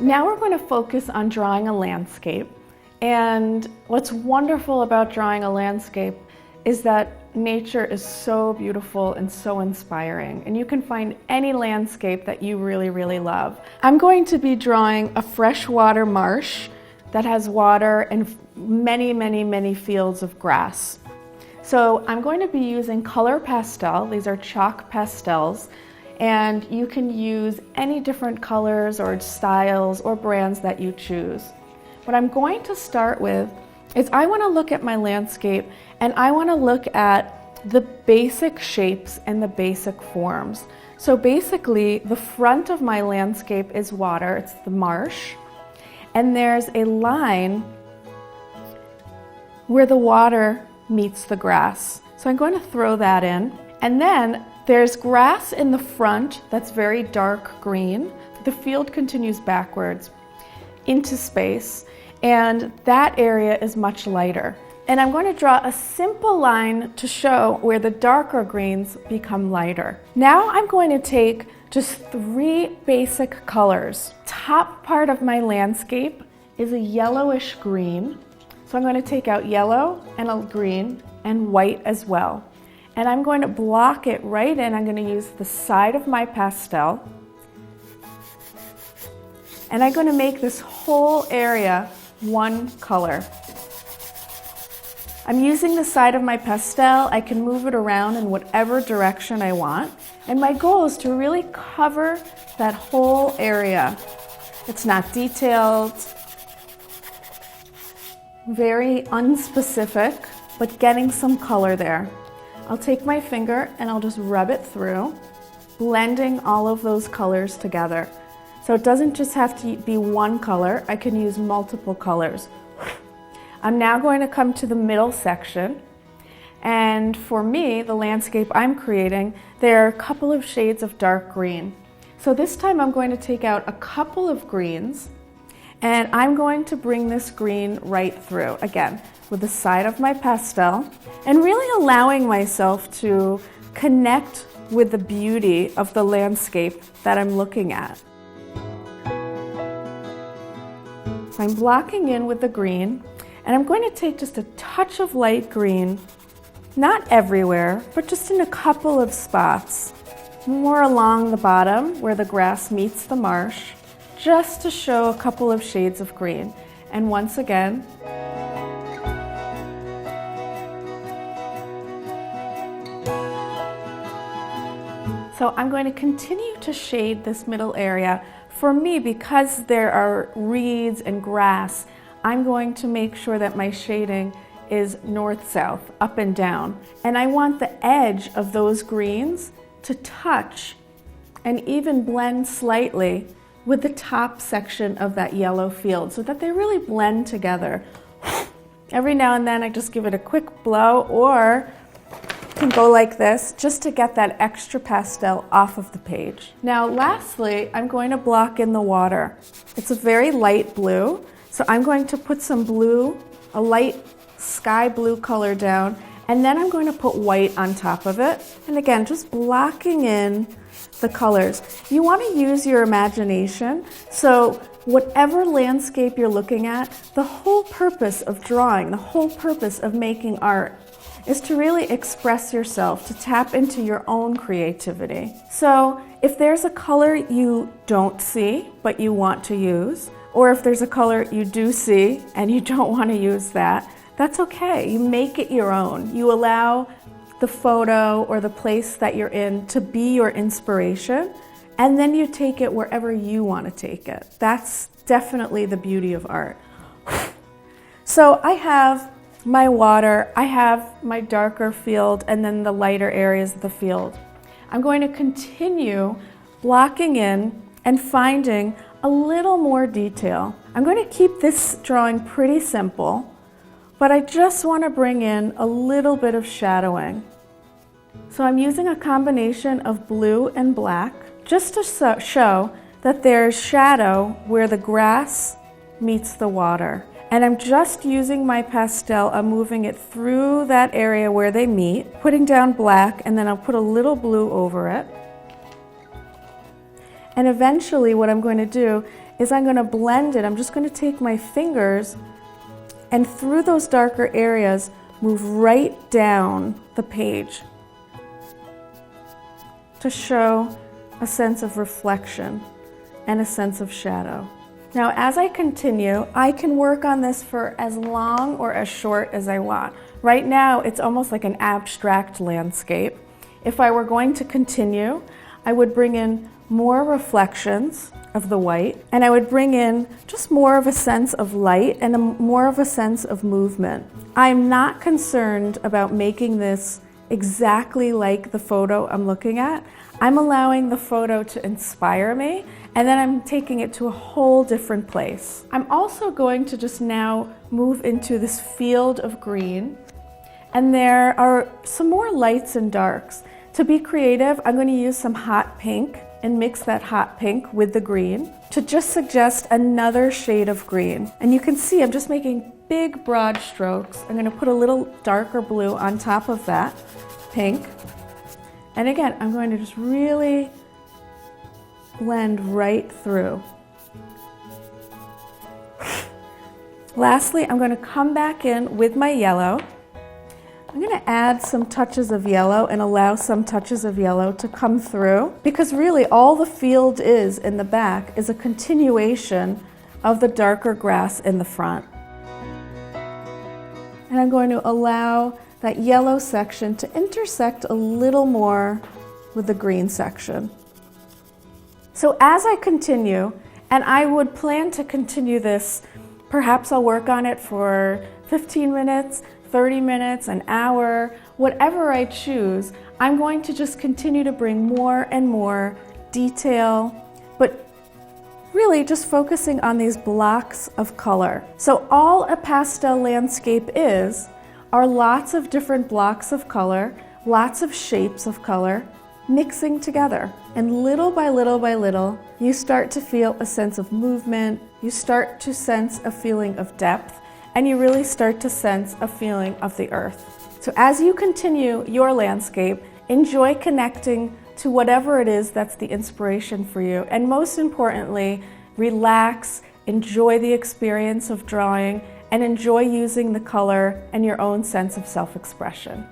Now we're going to focus on drawing a landscape. And what's wonderful about drawing a landscape is that nature is so beautiful and so inspiring, and you can find any landscape that you really, really love. I'm going to be drawing a freshwater marsh that has water and many, many, many fields of grass. So I'm going to be using color pastel. These are chalk pastels, and you can use any different colors or styles or brands that you choose. What I'm going to start with is I want to look at my landscape and I want to look at the basic shapes and the basic forms. So basically, the front of my landscape is water, it's the marsh, and there's a line where the water meets the grass. So I'm going to throw that in. And then there's grass in the front that's very dark green. The field continues backwards into space, and that area is much lighter. And I'm going to draw a simple line to show where the darker greens become lighter. Now I'm going to take just 3 basic colors. Top part of my landscape is a yellowish green. So I'm going to take out yellow and a green and white as well. And I'm going to block it right in. I'm going to use the side of my pastel. And I'm going to make this whole area one color. I'm using the side of my pastel. I can move it around in whatever direction I want. And my goal is to really cover that whole area. It's not detailed, very unspecific, but getting some color there. I'll take my finger and I'll just rub it through, blending all of those colors together. So it doesn't just have to be one color, I can use multiple colors. I'm now going to come to the middle section, and for me, the landscape I'm creating, there are a couple of shades of dark green. So this time I'm going to take out a couple of greens, and I'm going to bring this green right through, again, with the side of my pastel, and really allowing myself to connect with the beauty of the landscape that I'm looking at. So I'm blocking in with the green, and I'm going to take just a touch of light green, not everywhere, but just in a couple of spots, more along the bottom where the grass meets the marsh, just to show a couple of shades of green. And once again, so I'm going to continue to shade this middle area. For me, because there are reeds and grass, I'm going to make sure that my shading is north-south, up and down. And I want the edge of those greens to touch and even blend slightly with the top section of that yellow field so that they really blend together. Every now and then I just give it a quick blow, or can go like this just to get that extra pastel off of the page. Now lastly, I'm going to block in the water. It's a very light blue, so I'm going to put some blue, a light sky blue color down, and then I'm going to put white on top of it. And again, just blocking in the colors. You want to use your imagination, so whatever landscape you're looking at, the whole purpose of drawing, the whole purpose of making art is to really express yourself, to tap into your own creativity. So if there's a color you don't see but you want to use, or if there's a color you do see and you don't want to use that, that's okay. You make it your own. You allow the photo or the place that you're in to be your inspiration, and then you take it wherever you want to take it. That's definitely the beauty of art. So I have my water, I have my darker field, and then the lighter areas of the field. I'm going to continue blocking in and finding a little more detail. I'm going to keep this drawing pretty simple, but I just want to bring in a little bit of shadowing. So I'm using a combination of blue and black just to show that there's shadow where the grass meets the water. And I'm just using my pastel, I'm moving it through that area where they meet, putting down black, and then I'll put a little blue over it. And eventually what I'm going to do is I'm going to blend it. I'm just going to take my fingers and through those darker areas, move right down the page to show a sense of reflection and a sense of shadow. Now, as I continue, I can work on this for as long or as short as I want. Right now, it's almost like an abstract landscape. If I were going to continue, I would bring in more reflections of the white, and I would bring in just more of a sense of light and more of a sense of movement. I'm not concerned about making this exactly like the photo I'm looking at. I'm allowing the photo to inspire me, and then I'm taking it to a whole different place. I'm also going to just now move into this field of green, and there are some more lights and darks. To be creative, I'm going to use some hot pink and mix that hot pink with the green to just suggest another shade of green. And you can see I'm just making big broad strokes. I'm going to put a little darker blue on top of that pink. And again, I'm going to just really blend right through. Lastly, I'm going to come back in with my yellow. I'm going to add some touches of yellow and allow some touches of yellow to come through, because really all the field is in the back is a continuation of the darker grass in the front. And I'm going to allow that yellow section to intersect a little more with the green section. So as I continue, and I would plan to continue this, perhaps I'll work on it for 15 minutes, 30 minutes, an hour, whatever I choose, I'm going to just continue to bring more and more detail, but really just focusing on these blocks of color. So all a pastel landscape is are lots of different blocks of color, lots of shapes of color, mixing together. And little by little by little, you start to feel a sense of movement, you start to sense a feeling of depth, and you really start to sense a feeling of the earth. So as you continue your landscape, enjoy connecting to whatever it is that's the inspiration for you. And most importantly, relax, enjoy the experience of drawing, and enjoy using the color and your own sense of self-expression.